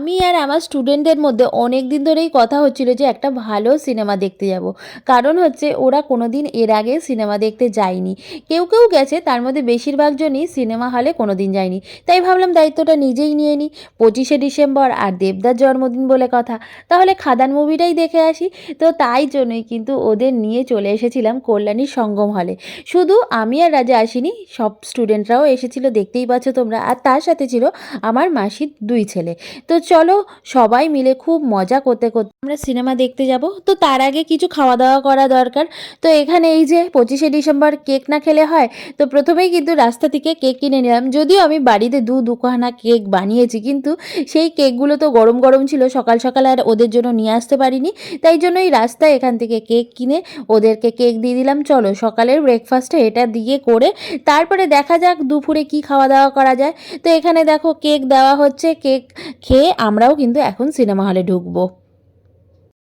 আমি আর আমার স্টুডেন্টদের মধ্যে অনেক দিন ধরেই কথা হচ্ছিল যে একটা ভালো সিনেমা দেখতে যাব। কারণ হচ্ছে ওরা কোনোদিন এর আগে সিনেমা দেখতে যায়নি। কেউ কেউ গেছে, তার মধ্যে বেশিরভাগ জনই সিনেমা হলে কোনোদিন যায়নি। তাই ভাবলাম দায়িত্বটা নিজেই নিয়ে নিই। 25শে ডিসেম্বর আর দেবদার জন্মদিন বলে কথা। তাহলে খাদান মুভিটাই দেখে আসি। তো তাই জন্যই কিন্তু ওদের নিয়ে চলে এসেছিলাম কল্যাণীর সঙ্গম হলে। শুধু আমি আর রাজা আসিনি, সব স্টুডেন্টরাও এসেছিল, দেখতেই পাচ্ছ তোমরা। আর তার সাথে ছিল আমার মাসির 2 ছেলে। তো চলো সবাই মিলে খুব মজা করতে করতে আমরা সিনেমা দেখতে যাব। তো তার আগে কিছু খাওয়া দাওয়া করা দরকার। তো এখানে এই যে 25শে ডিসেম্বর কেক না খেলে হয়, তো প্রথমেই কিন্তু রাস্তা থেকে কেক কিনে নিলাম। যদিও আমি বাড়িতে দুখানা কেক বানিয়েছি, কিন্তু সেই কেকগুলো তো গরম গরম ছিল, সকাল সকাল আর ওদের জন্য নিয়ে আসতে পারিনি। তাই জন্যই রাস্তায় এখান থেকে কেক কিনে ওদেরকে কেক দিয়ে দিলাম। চলো সকালের ব্রেকফাস্টে এটা দিয়ে করে তারপরে দেখা যাক দুপুরে কি খাওয়া দাওয়া করা যায়। তো এখানে দেখো কেক দেওয়া হচ্ছে, কেক খেয়ে আমরাও কিন্তু এখন সিনেমা হলে ঢুকবো।